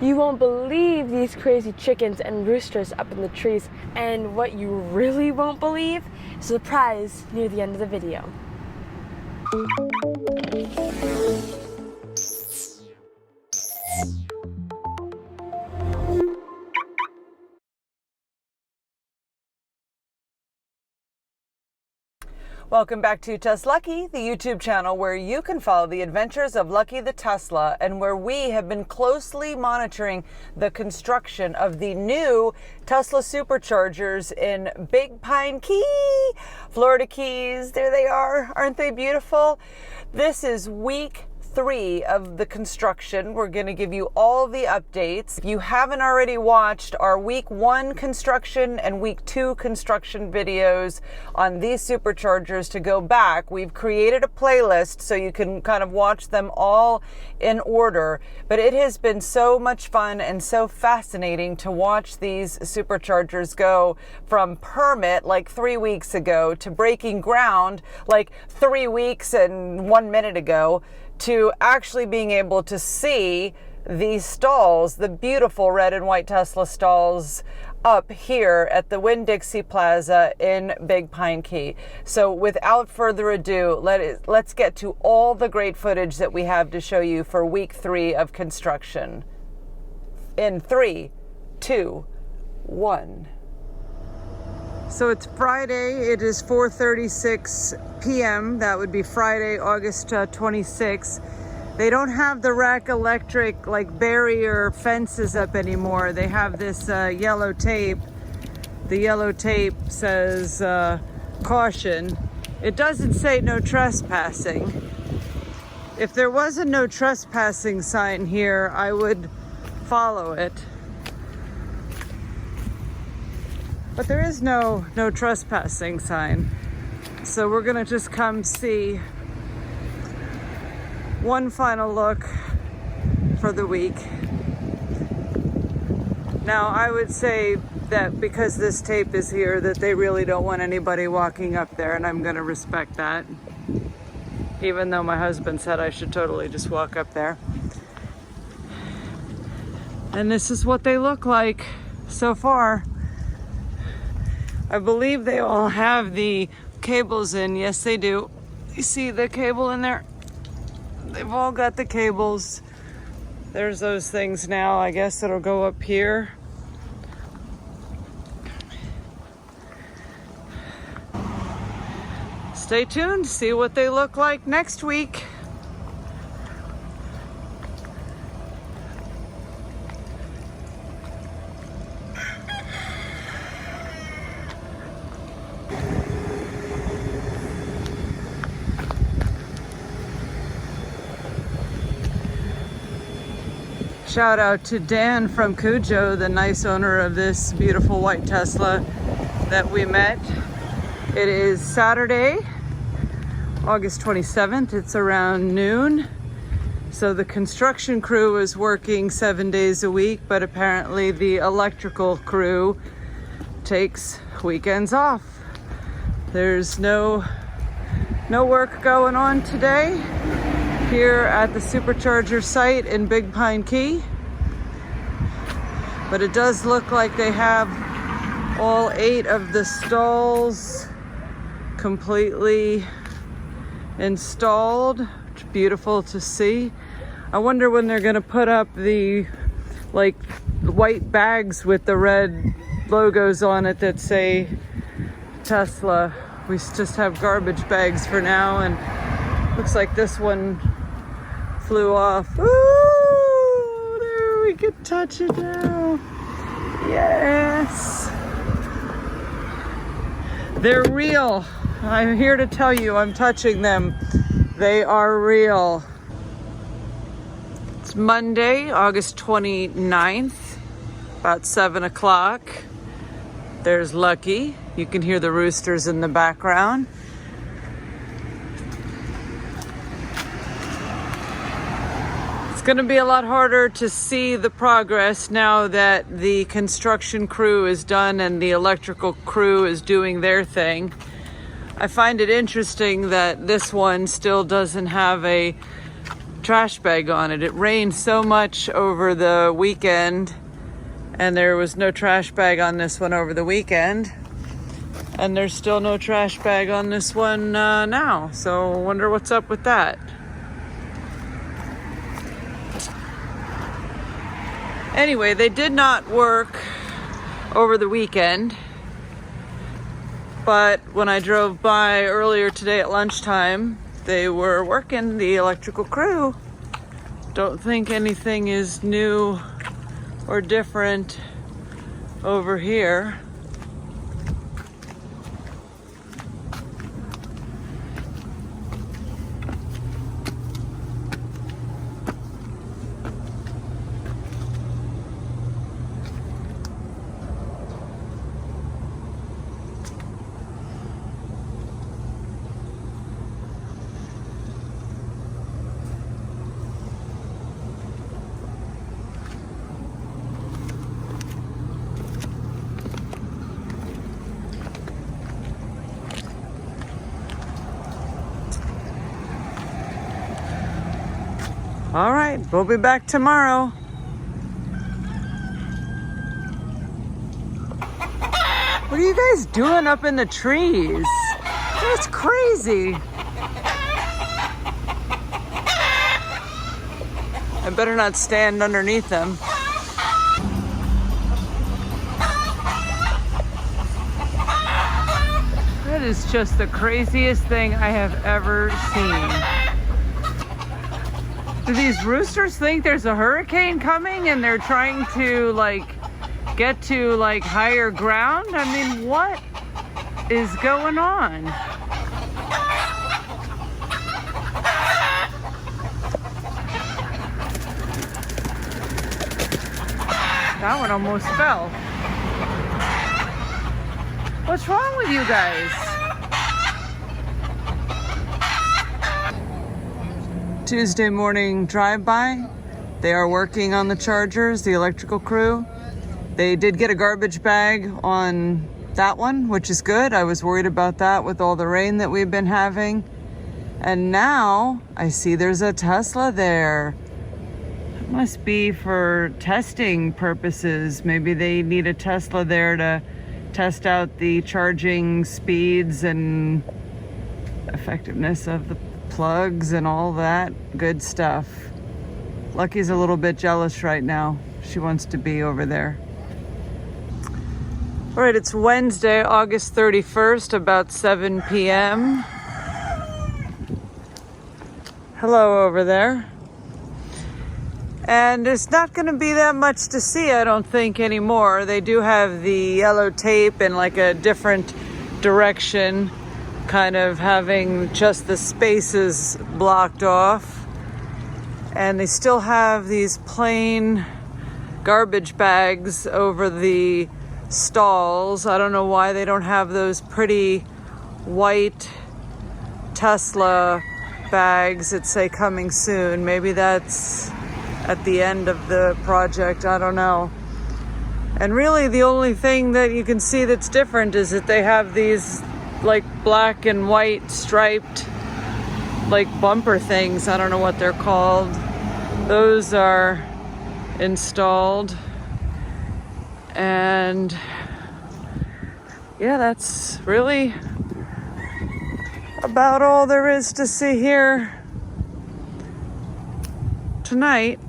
You won't believe these crazy chickens and roosters up in the trees, and what you really won't believe is the prize near the end of the video. Welcome back to TesLUCKY, the YouTube channel where you can follow the adventures of Lucky the Tesla, and where we have been closely monitoring the construction of the new Tesla Superchargers in Big Pine Key, Florida Keys. There they are. Aren't they beautiful? This is week 3 of the construction. We're going to give you all the updates. If you haven't already watched our week 1 construction and week 2 construction videos on these superchargers to go back, we've created a playlist so you can kind of watch them all in order. But it has been so much fun and so fascinating to watch these superchargers go from permit like 3 weeks ago to breaking ground like 3 weeks and 1 minute ago, to actually being able to see these stalls, the beautiful red and white Tesla stalls up here at the Winn-Dixie Plaza in Big Pine Key. So without further ado, let's get to all the great footage that we have to show you for week 3 of construction. In 3, 2, 1. So it's Friday, it is 4:36 p.m. That would be Friday, August 26th. They don't have the rack electric like barrier fences up anymore. They have this yellow tape. The yellow tape says caution. It doesn't say no trespassing. If there was a no trespassing sign here, I would follow it. But there is no trespassing sign. So we're gonna just come see one final look for the week. Now I would say that because this tape is here, that they really don't want anybody walking up there, and I'm gonna respect that. Even though my husband said I should totally just walk up there. And this is what they look like so far. I believe they all have the cables in. Yes, they do. You see the cable in there? They've all got the cables. There's those things now. I guess it'll go up here. Stay tuned. See what they look like next week. Shout out to Dan from Cujo, the nice owner of this beautiful white Tesla that we met. It is Saturday, August 27th. It's around noon. So the construction crew is working 7 days a week, but apparently the electrical crew takes weekends off. There's no work going on today here at the Supercharger site in Big Pine Key, but it does look like they have all 8 of the stalls completely installed. It's beautiful to see. I wonder when they're gonna put up the like white bags with the red logos on it that say Tesla. We just have garbage bags for now, and looks like this one flew off. Ooh, there, we can touch it now. Yes. They're real. I'm here to tell you, I'm touching them. They are real. It's Monday, August 29th, about 7 o'clock. There's Lucky. You can hear the roosters in the background. Going to be a lot harder to see the progress now that the construction crew is done and the electrical crew is doing their thing. I find it interesting that this one still doesn't have a trash bag on it. It rained so much over the weekend, and there was no trash bag on this one over the weekend. And there's still no trash bag on this one now. So I wonder what's up with that. Anyway, they did not work over the weekend. But when I drove by earlier today at lunchtime, they were working, the electrical crew. Don't think anything is new or different over here. All right, we'll be back tomorrow. What are you guys doing up in the trees? That's crazy. I better not stand underneath them. That is just the craziest thing I have ever seen. Do these roosters think there's a hurricane coming and they're trying to get to higher ground? I mean, what is going on? That one almost fell. What's wrong with you guys? Tuesday morning drive-by. They are working on the chargers, the electrical crew. They did get a garbage bag on that one, which is good. I was worried about that with all the rain that we've been having. And now I see there's a Tesla there. It must be for testing purposes. Maybe they need a Tesla there to test out the charging speeds and effectiveness of the plugs and all that good stuff. Lucky's a little bit jealous right now. She wants to be over there. All right, it's Wednesday, August 31st, about 7 p.m. Hello over there. And there's not going to be that much to see, I don't think, anymore. They do have the yellow tape in a different direction, kind of having just the spaces blocked off. And they still have these plain garbage bags over the stalls. I don't know why they don't have those pretty white Tesla bags that say coming soon. Maybe that's at the end of the project, I don't know. And really the only thing that you can see that's different is that they have these black and white striped bumper things. I don't know what they're called. Those are installed. And yeah, that's really about all there is to see here tonight.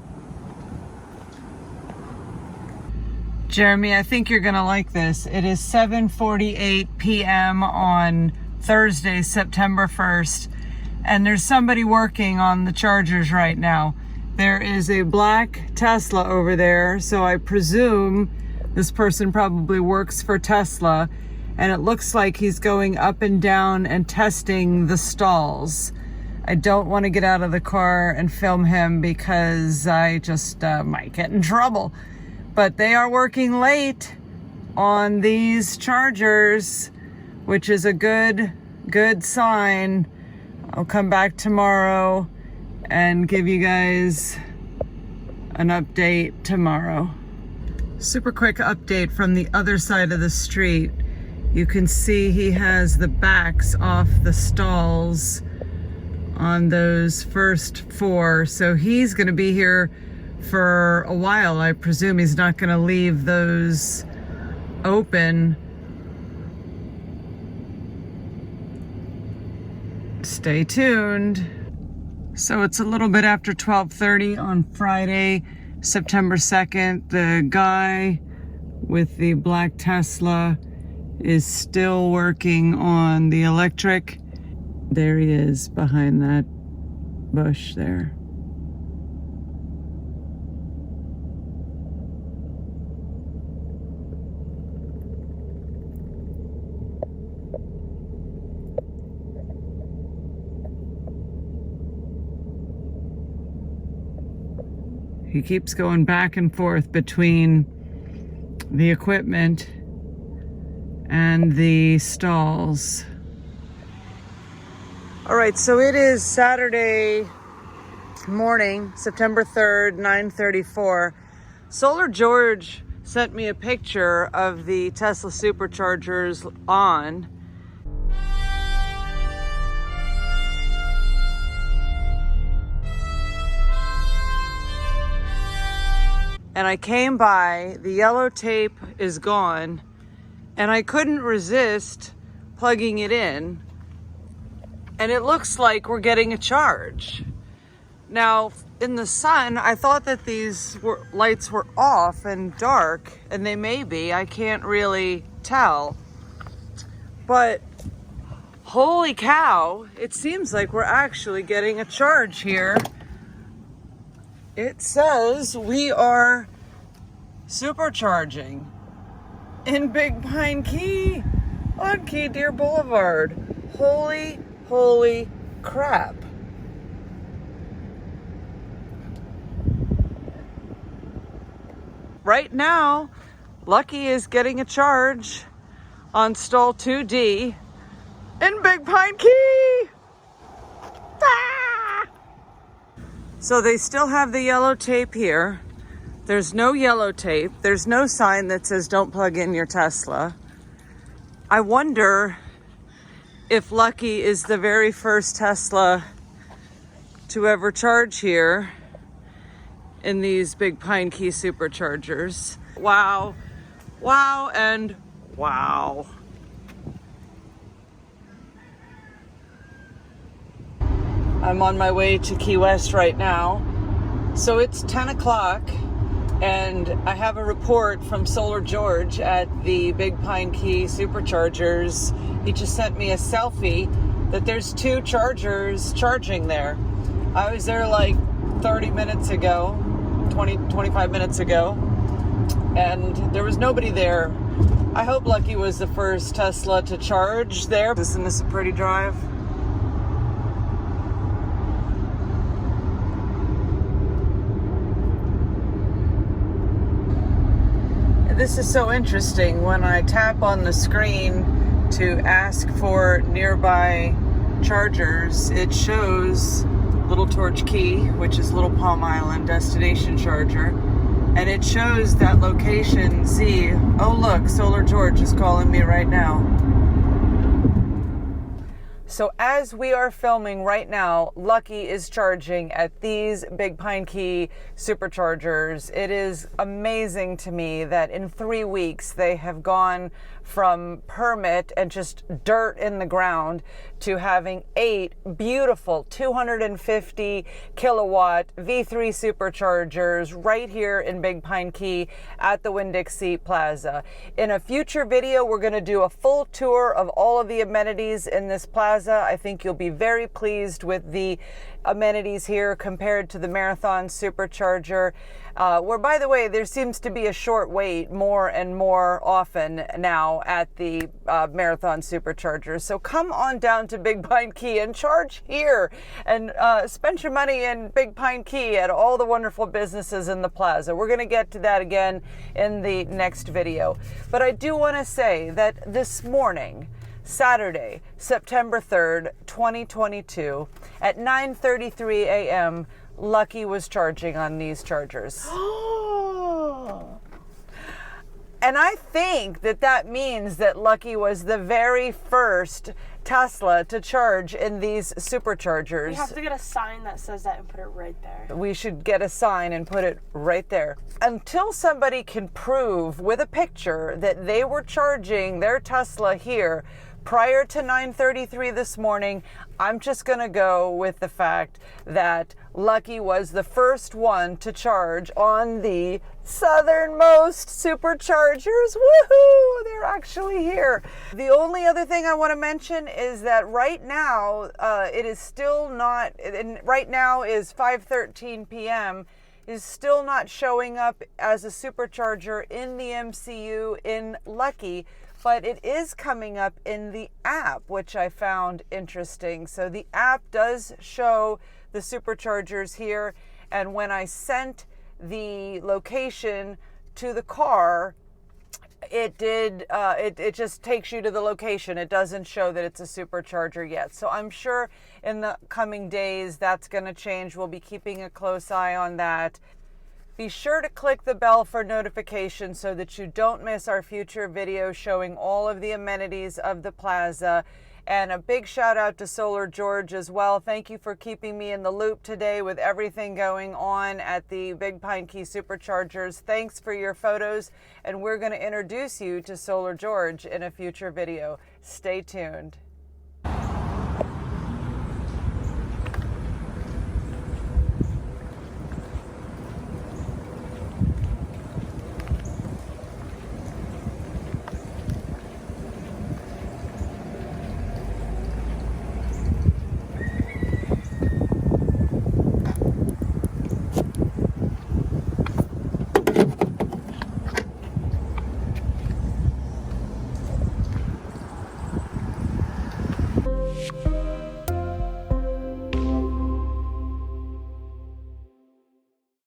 Jeremy, I think you're gonna like this. It is 7:48 p.m. on Thursday, September 1st, and there's somebody working on the chargers right now. There is a black Tesla over there, so I presume this person probably works for Tesla, and it looks like he's going up and down and testing the stalls. I don't want to get out of the car and film him because I just might get in trouble. But they are working late on these chargers, which is a good sign. I'll come back tomorrow and give you guys an update tomorrow. Super quick update from the other side of the street. You can see he has the backs off the stalls on those first 4. So he's going to be here for a while. I presume he's not going to leave those open. Stay tuned. So it's a little bit after 12:30 on Friday, September 2nd. The guy with the black Tesla is still working on the electric. There he is behind that bush there. He keeps going back and forth between the equipment and the stalls. All right, so it is Saturday morning, September 3rd, 9:34. Solar George sent me a picture of the Tesla Superchargers on. And I came by, the yellow tape is gone, and I couldn't resist plugging it in, and it looks like we're getting a charge. Now, in the sun, I thought that these lights were off and dark, and they may be, I can't really tell. But holy cow, it seems like we're actually getting a charge here. It says we are supercharging in Big Pine Key on Key Deer Boulevard. Holy crap. Right now, Lucky is getting a charge on stall 2D in Big Pine Key. Ah! So they still have the yellow tape here. There's no yellow tape. There's no sign that says don't plug in your Tesla. I wonder if Lucky is the very first Tesla to ever charge here in these Big Pine Key Superchargers. Wow, wow, and wow. I'm on my way to Key West right now. So it's 10 o'clock and I have a report from Solar George at the Big Pine Key Superchargers. He just sent me a selfie that there's 2 chargers charging there. I was there like 30 minutes ago, 25 minutes ago, and there was nobody there. I hope Lucky was the first Tesla to charge there. Isn't this a pretty drive? This is so interesting. When I tap on the screen to ask for nearby chargers, it shows Little Torch Key, which is Little Palm Island destination charger, and it shows that location Z. Oh look, Solar George is calling me right now. So as we are filming right now, Lucky is charging at these Big Pine Key Superchargers. It is amazing to me that in 3 weeks they have gone from permit and just dirt in the ground to having 8 beautiful 250 kilowatt V3 superchargers right here in Big Pine Key at the Winn-Dixie Plaza. In a future video, we're going to do a full tour of all of the amenities in this plaza. I think you'll be very pleased with the amenities here compared to the Marathon Supercharger, where, by the way, there seems to be a short wait more and more often now at the Marathon Supercharger. So come on down to Big Pine Key and charge here and spend your money in Big Pine Key at all the wonderful businesses in the plaza. We're going to get to that again in the next video. But I do want to say that this morning, Saturday, September 3rd, 2022, at 9:33 a.m., Lucky was charging on these chargers. And I think that that means that Lucky was the very first Tesla to charge in these superchargers. We have to get a sign that says that and put it right there. We should get a sign and put it right there. Until somebody can prove with a picture that they were charging their Tesla here prior to 9:33 this morning, I'm just going to go with the fact that Lucky was the first one to charge on the Southernmost Superchargers. Woohoo! They're actually here. The only other thing I want to mention is that right now, it is still not, and right now is 5:13 p.m., is still not showing up as a supercharger in the MCU in Lucky, but it is coming up in the app, which I found interesting. So the app does show the superchargers here, and when I sent the location to the car, it did, it just takes you to the location. It doesn't show that it's a supercharger yet. So I'm sure in the coming days that's going to change. We'll be keeping a close eye on that. Be sure to click the bell for notifications so that you don't miss our future videos showing all of the amenities of the plaza. And a big shout out to Solar George as well. Thank you for keeping me in the loop today with everything going on at the Big Pine Key Superchargers. Thanks for your photos, and we're going to introduce you to Solar George in a future video. Stay tuned.